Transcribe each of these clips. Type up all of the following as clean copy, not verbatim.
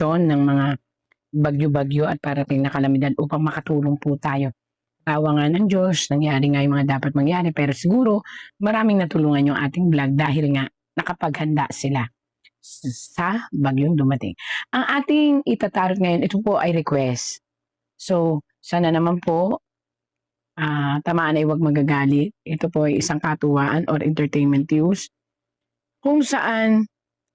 ng mga bagyo-bagyo at parating na kalamidad upang makatulong po tayo. Tawa nga ng Diyos, nangyari nga yung mga dapat mangyari, pero siguro maraming natulungan yung ating vlog dahil nga nakapaghanda sila sa bagyong dumating. Ang ating itatarot ngayon, ito po ay request. So, sana naman po, tamaan ay huwag magagalit. Ito po ay isang katuwaan or entertainment use kung saan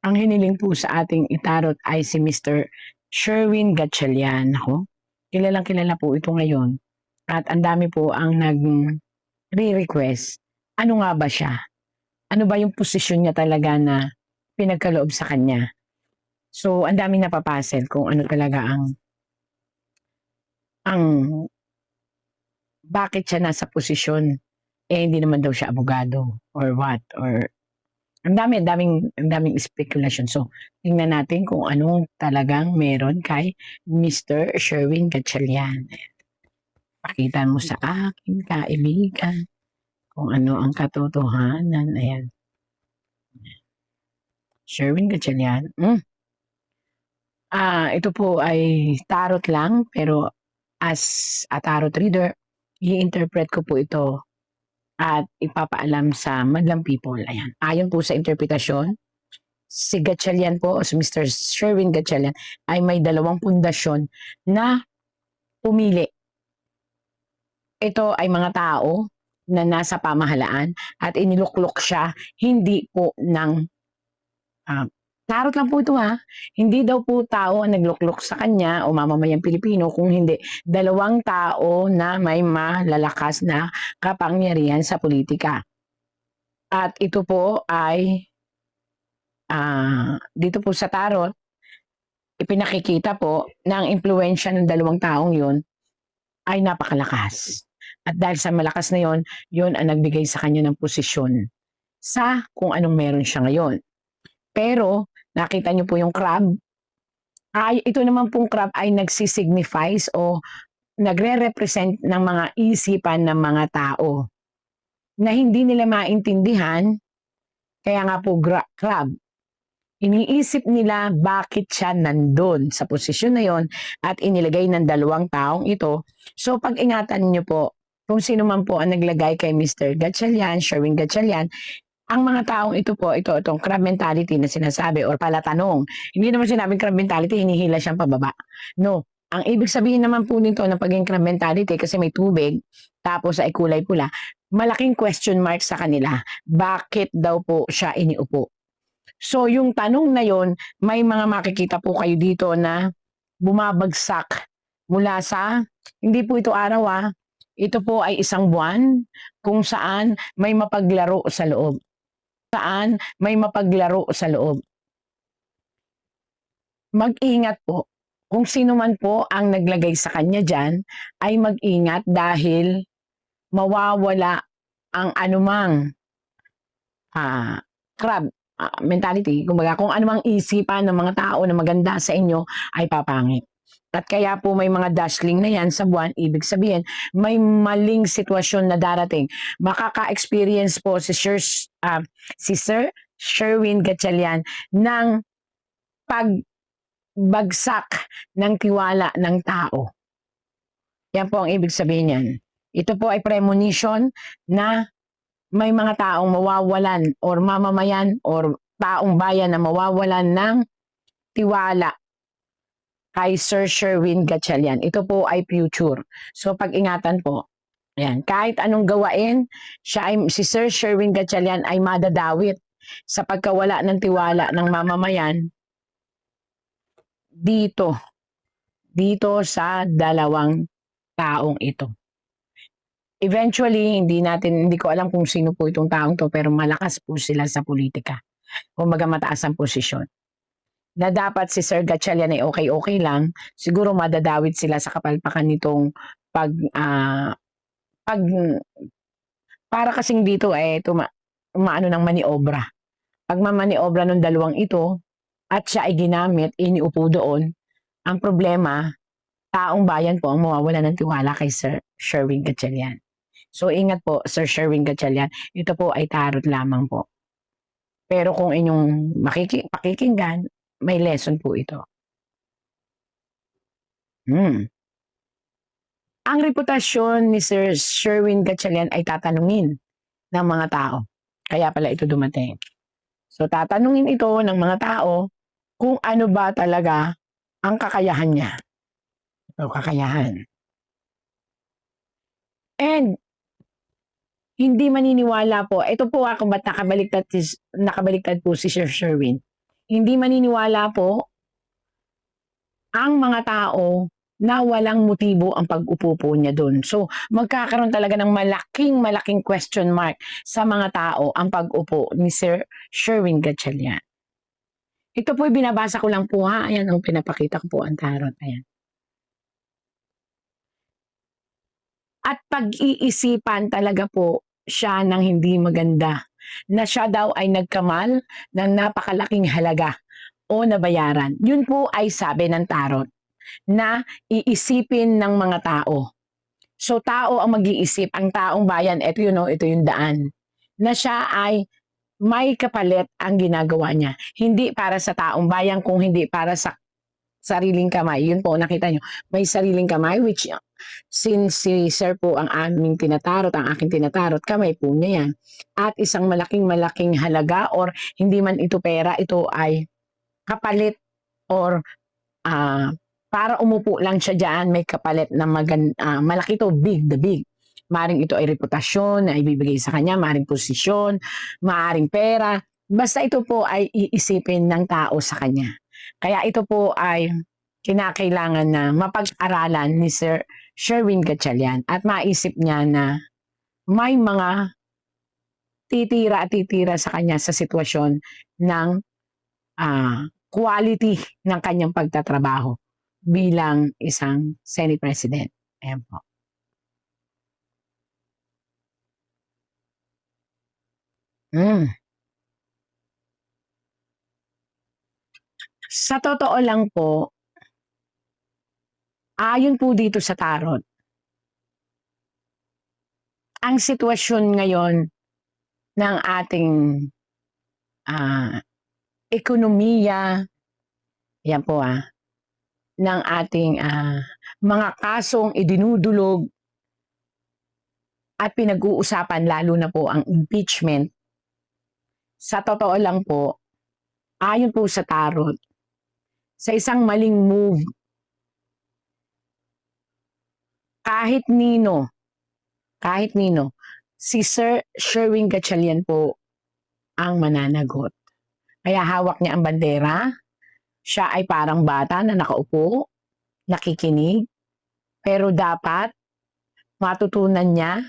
ang hiniling po sa ating itarot ay si Mr. Sherwin Gatchalian. Ako, kilalang kilala po ito ngayon. At ang dami po ang nag-re-request. Ano nga ba siya? Ano ba yung posisyon niya talaga na pinagkaloob sa kanya? So, ang daming napapasel kung ano talaga ang bakit siya nasa posisyon. Hindi naman daw siya abogado or what, or ang daming speculation. So, tingnan natin kung anong talagang meron kay Mr. Sherwin Gatchalian. Pakita mo sa akin, kaibigan, kung ano ang katotohanan. Ayan. Sherwin Gatchalian. Ito po ay tarot lang, pero as a tarot reader, i-interpret ko po ito at ipapaalam sa madlang people. Ayan. Ayon po sa interpretasyon, si Gatchalian po, o si Mr. Sherwin Gatchalian, ay may dalawang pundasyon na pumili. Ito ay mga tao na nasa pamahalaan at iniluklok siya, hindi po ng tarot lang po ito hindi daw po tao ang nagluklok sa kanya o mamamayang Pilipino, kung hindi dalawang tao na may malalakas na kapangyarihan sa politika. At ito po ay dito po sa tarot, ipinakikita po na ang impluwensya ng dalawang taong yun ay napakalakas. At dahil sa malakas na yun ang nagbigay sa kanya ng posisyon sa kung anong meron siya ngayon. Pero, nakita niyo po yung crab. Ito naman pong crab ay nagsisignifies o nagre-represent ng mga isipan ng mga tao na hindi nila maintindihan. Kaya nga po crab, iniisip nila bakit siya nandun sa posisyon na yon at inilagay ng dalawang taong ito. So pag-ingatan niyo po, kung sino man po ang naglagay kay Mr. Gatchalian, Sherwin Gatchalian, ang mga taong ito po, itong crab mentality na sinasabi or palatanong. Hindi naman sinabing crab mentality, hinihila siyang pababa. No. Ang ibig sabihin naman po nito ng pagiging crab mentality, kasi may tubig, tapos ay kulay pula, malaking question mark sa kanila. Bakit daw po siya iniupo? So yung tanong na yon, may mga makikita po kayo dito na bumabagsak mula sa, hindi po ito araw ito po ay isang buwan kung saan may mapaglaro sa loob. Mag-ingat po. Kung sino man po ang naglagay sa kanya dyan, ay mag-ingat dahil mawawala ang anumang crab mentality. Kumbaga, kung anumang isipan ng mga tao na maganda sa inyo ay papangit. At kaya po may mga dashling na yan sa buwan, ibig sabihin, may maling sitwasyon na darating. Makaka-experience po si Sir Sherwin Gatchalian ng pagbagsak ng tiwala ng tao. Yan po ang ibig sabihin yan. Ito po ay premonition na may mga taong mawawalan or mamamayan or taong bayan na mawawalan ng tiwala kay Sir Sherwin Gatchalian. Ito po ay future. So pag-ingatan po. Ayan, kahit anong gawain, si Sir Sherwin Gatchalian ay madadawit sa pagkawala ng tiwala ng mamamayan dito sa dalawang taong ito. Eventually, hindi ko alam kung sino po itong taong to, pero malakas po sila sa politika. Kumbaga mataas ang posisyon. Na dapat si Sir Gatchalian ay okay lang, siguro madadawit sila sa kapalpakan nitong para kasing dito umaano ng maniobra. Pag mamaniobra ng dalawang ito at siya ay ginamit, iniupo doon, ang problema, taong bayan po ang mawawala ng tiwala kay Sir Sherwin Gatchalian. So ingat po, Sir Sherwin Gatchalian, ito po ay tarot lamang po. Pero kung inyong pakikinggan, may lesson po ito. Ang reputasyon ni Sir Sherwin Gatchalian ay tatanungin ng mga tao. Kaya pala ito dumating. So tatanungin ito ng mga tao kung ano ba talaga ang kakayahan niya. O kakayahan. And hindi maniniwala po, ito po kung ba't nakabaliktad po si Sir Sherwin. Hindi maniniwala po ang mga tao na walang motibo ang pag-upo po niya doon. So, magkakaroon talaga ng malaking question mark sa mga tao ang pag-upo ni Sir Sherwin Gatchalian. Ito po binabasa ko lang po ha. Ayan ang pinapakita ko po ang tarot. Ayan. At pag-iisipan talaga po siya ng hindi maganda na siya daw ay nagkamal ng napakalaking halaga o nabayaran. Yun po ay sabi ng tarot na iisipin ng mga tao. So tao ang mag-iisip, ang taong bayan, ito yung daan. Na siya ay may kapalit ang ginagawa niya. Hindi para sa taong bayan kung hindi para sa sariling kamay. Yun po, nakita nyo. May sariling kamay which since si Sir po ang aming tinatarot, ang aking tinatarot, kamay po niya yan. At isang malaking halaga or hindi man ito pera, ito ay kapalit or para umupo lang siya dyan, may kapalit na malaki to, the big. Maring ito ay reputasyon na ibibigay sa kanya, maring posisyon, maring pera. Basta ito po ay iisipin ng tao sa kanya. Kaya ito po ay kinakailangan na mapag-aralan ni Sir Sherwin Gatchalian at maisip niya na may mga titira sa kanya sa sitwasyon ng quality ng kanyang pagtatrabaho bilang isang Senate President. Ayan po. Sa totoo lang po, ayon po dito sa tarot, ang sitwasyon ngayon ng ating ekonomiya, yan po ng ating mga kasong idinudulog at pinag-uusapan lalo na po ang impeachment. Sa totoo lang po, ayon po sa tarot, sa isang maling move, kahit nino, si Sir Sherwin Gatchalian po ang mananagot. Kaya hawak niya ang bandera, siya ay parang bata na nakaupo, nakikinig, pero dapat matutunan niya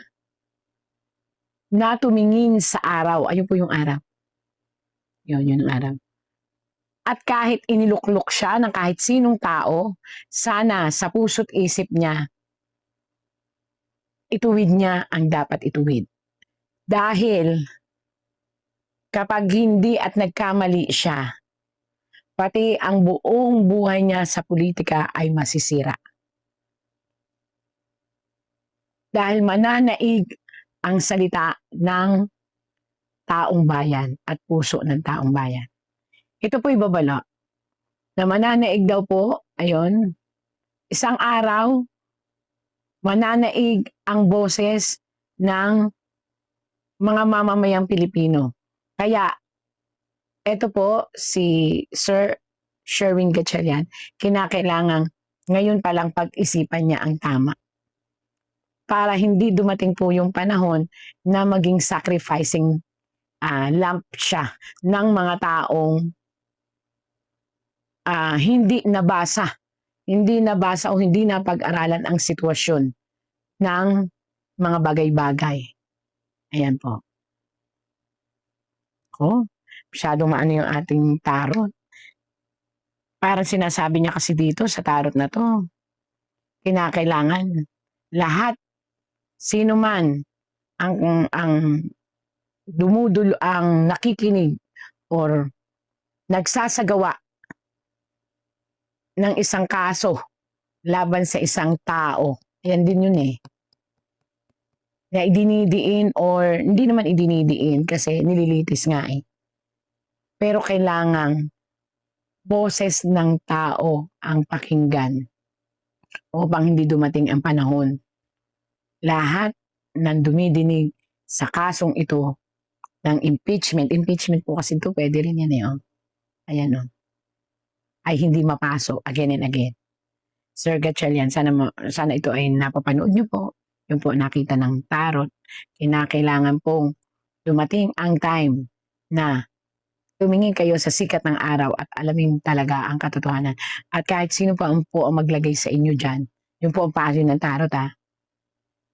na tumingin sa araw. Ayun po yung araw. Yun yung araw. At kahit iniluklok siya ng kahit sinong tao, sana sa puso't isip niya, ituwid niya ang dapat ituwid. Dahil kapag hindi at nagkamali siya, pati ang buong buhay niya sa politika ay masisira. Dahil mananaig ang salita ng taong bayan at puso ng taong bayan. Ito po'y babala na mananaig daw po, ayun, isang araw, mananaig ang boses ng mga mamamayang Pilipino. Kaya, ito po si Sir Sherwin Gatchalian, kinakailangan ngayon palang pag-isipan niya ang tama. Para hindi dumating po yung panahon na maging sacrificing lamp siya ng mga taong hindi nabasa o hindi napag-aralan ang sitwasyon ng mga bagay-bagay. Ayan po. Masyadong maano yung ating tarot. Parang sinasabi niya kasi dito sa tarot na to, kinakailangan lahat, sino man ang ang nakikinig or nagsasagawa ng isang kaso laban sa isang tao. Ayan din yun na idinidiin or hindi naman idinidiin kasi nililitis nga Pero kailangang boses ng tao ang pakinggan. upang hindi dumating ang panahon. Lahat ng dumidinig sa kasong ito ng impeachment po kasi ito, pwede rin yan ayan ay hindi mapasok again and again. Sir Gatchalian, sana ito ay napapanood niyo po. Yung po nakita ng tarot. Kinakailangan pong dumating ang time na tumingin kayo sa sikat ng araw at alamin talaga ang katotohanan. At kahit sino pa po ang maglagay sa inyo dyan, yung po ang payo ng tarot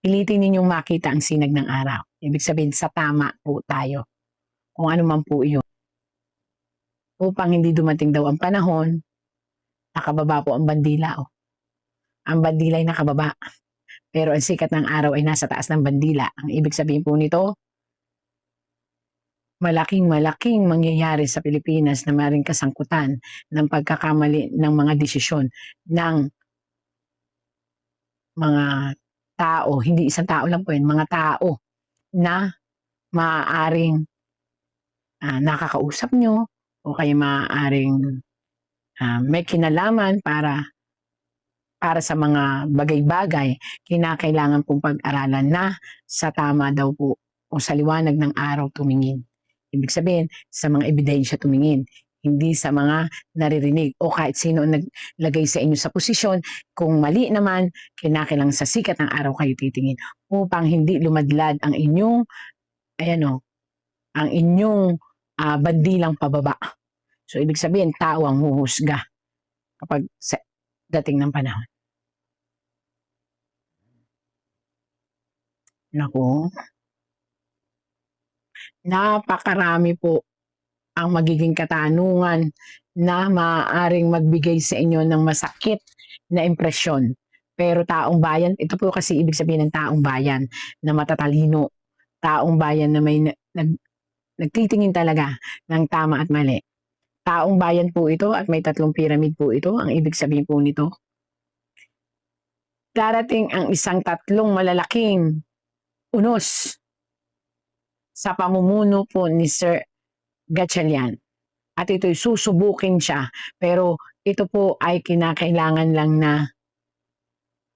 pilitin ninyong makita ang sinag ng araw. Ibig sabihin, sa tama po tayo. Kung ano man po yun. Upang hindi dumating daw ang panahon, nakababa po ang bandila. Ang bandila ay nakababa. Pero ang sikat ng araw ay nasa taas ng bandila. Ang ibig sabihin po nito, malaking mangyayari sa Pilipinas na maring kasangkutan ng pagkakamali ng mga desisyon ng mga tao, hindi isang tao lang po yun, mga tao na maaaring nakakausap nyo o kaya maaaring may kinalaman para sa mga bagay-bagay, kinakailangan pong pag-aralan na sa tama daw po o sa liwanag ng araw tumingin. Ibig sabihin, sa mga ebidensya tumingin, hindi sa mga naririnig o kahit sino naglagay sa inyo sa posisyon. Kung mali naman, kinakailangan sa sikat ng araw kayo titingin upang hindi lumadlad ang inyong, ang inyong bandilang pababa. So, ibig sabihin, tao ang huhusga kapag dating ng panahon. Naku, napakarami po ang magiging katanungan na maaaring magbigay sa inyo ng masakit na impresyon. Pero taong bayan, ito po kasi ibig sabihin ng taong bayan na matatalino, taong bayan na may nagtitingin talaga ng tama at mali. Taong bayan po ito at may 3 pyramid po ito. Ang ibig sabihin po nito, darating ang isang 3 malalaking unos sa pamumuno po ni Sir Gatchalian. At ito'y susubukin siya. Pero ito po ay kinakailangan lang na,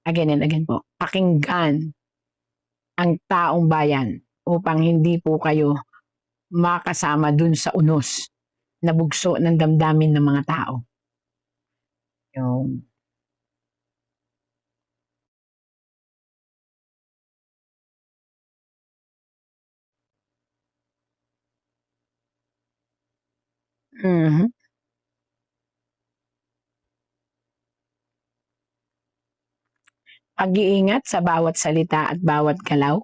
again and again po, pakinggan ang taong bayan upang hindi po kayo makasama dun sa unos na bugso ng damdamin ng mga tao. Yung pag-iingat sa bawat salita at bawat galaw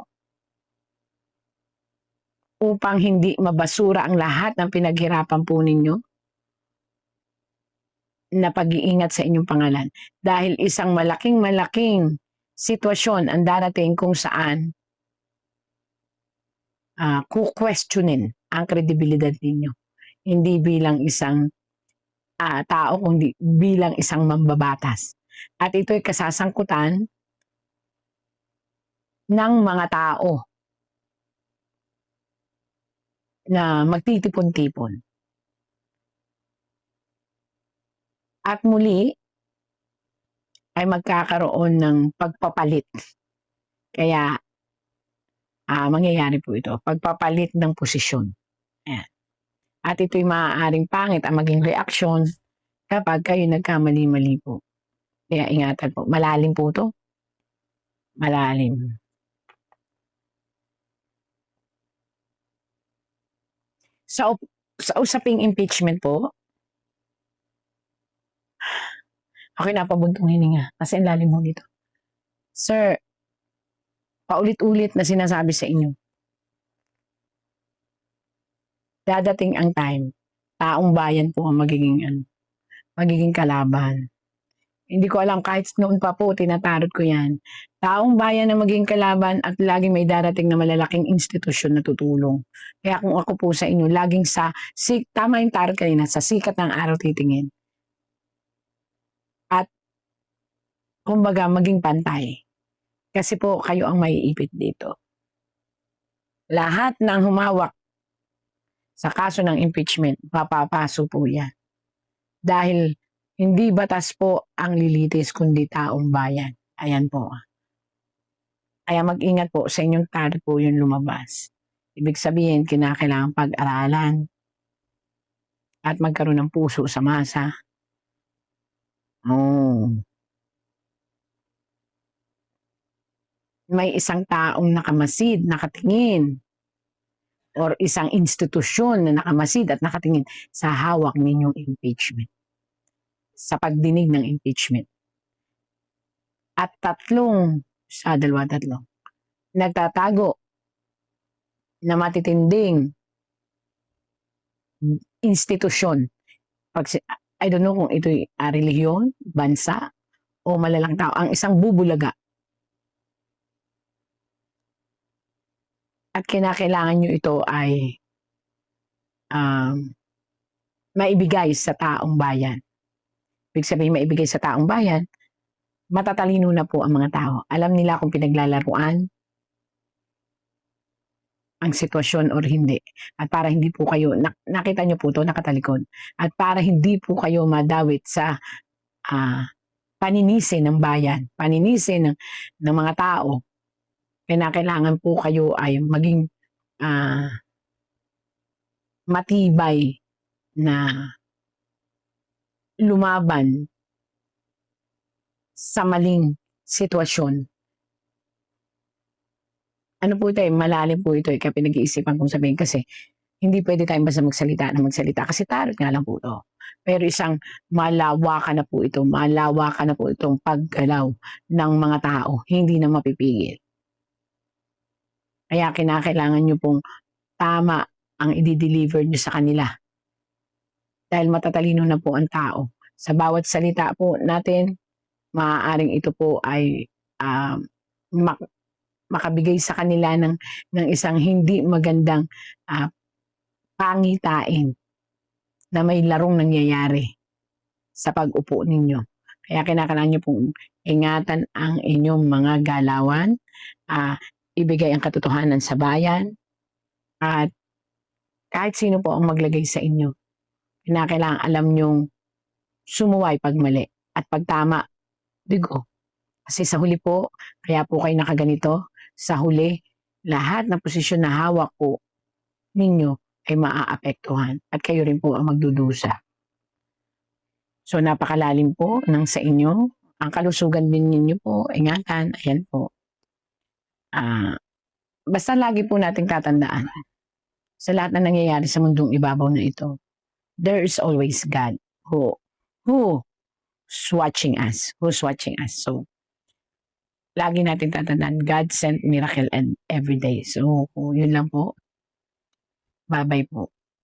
upang hindi mabasura ang lahat ng pinaghirapan po ninyo na pag-iingat sa inyong pangalan. Dahil isang malaking sitwasyon ang darating kung saan kukwestiyonin ang kredibilidad ninyo. Hindi bilang isang tao, kundi bilang isang mambabatas. At ito'y kasasangkutan ng mga tao na magtitipon-tipon. At muli ay magkakaroon ng pagpapalit. Kaya mangyayari po ito, pagpapalit ng posisyon. Ayan. At ito'y maaaring pangit ang maging reaksyon kapag kayo nagkamali-mali po. Kaya ingatan po. Malalim po ito. Malalim. Sa usaping impeachment po, ako'y napabuntong hininga kasi ang lalim mo dito. Sir, paulit-ulit na sinasabi sa inyo, dadating ang time, taong bayan po ang magiging kalaban. Hindi ko alam, kahit noon pa po, tinatarot ko yan. Taong bayan na maging kalaban at laging may darating na malalaking institusyon na tutulong. Kaya kung ako po sa inyo, laging tama yung tarot kanina, sa sikat ng araw titingin. At, kumbaga, maging pantay. Kasi po, kayo ang maiipit dito. Lahat ng humawak sa kaso ng impeachment, papapaso po yan. Dahil Hindi batas po ang lilitis kundi taong bayan. Ayan po. Kaya mag-ingat po sa inyong target po yung lumabas. Ibig sabihin, kinakailangan pag-aralan at magkaroon ng puso sa masa. May isang taong nakamasid, nakatingin, or isang institusyon na nakamasid at nakatingin sa hawak ninyong impeachment, sa pagdinig ng impeachment. At dalawa, tatlo, nagtatago na matitinding institusyon. I don't know kung ito'y relihiyon, bansa, o malalang tao. Ang isang bubulaga. At kinakailangan nyo ito ay maibigay sa taong bayan. Ibig sabihin, maibigay sa taong bayan, matatalino na po ang mga tao. Alam nila kung pinaglalaruan ang sitwasyon or hindi. At para hindi po kayo, nakita nyo po ito, nakatalikod. At para hindi po kayo madawit sa paninisi ng bayan, paninisi ng mga tao, kailangan po kayo ay maging matibay na lumaban sa maling sitwasyon. Ano po ito malalim po ito kaya pinag-iisipan kong sabihin kasi hindi pwede tayong basta magsalita kasi tarot nga lang po ito. Pero isang malawakan na po itong paggalaw ng mga tao, hindi na mapipigil. Kaya kinakailangan nyo pong tama ang i-deliver nyo sa kanila. Dahil matatalino na po ang tao. Sa bawat salita po natin, maaaring ito po ay makabigay sa kanila ng isang hindi magandang pangitain na may larong nangyayari sa pag-upo ninyo. Kaya kinakailangan nyo pong ingatan ang inyong mga galawan, ibigay ang katotohanan sa bayan, at kahit sino po ang maglagay sa inyo, kinakailangan alam nyong sumuway pag mali at pag tama, digo. Kasi sa huli po, kaya po kayo nakaganito, sa huli, lahat ng posisyon na hawak po ninyo ay maaapektuhan at kayo rin po ang magdudusa. So napakalalim po ng sa inyo. Ang kalusugan din ninyo po, ingatan, ayan po. Basta lagi po nating tatandaan, sa lahat na nangyayari sa mundong ibabaw na ito, there is always God who's watching us. So, lagi natin tatandaan, God sent miracle and every day. So, yun lang po. Bye-bye po.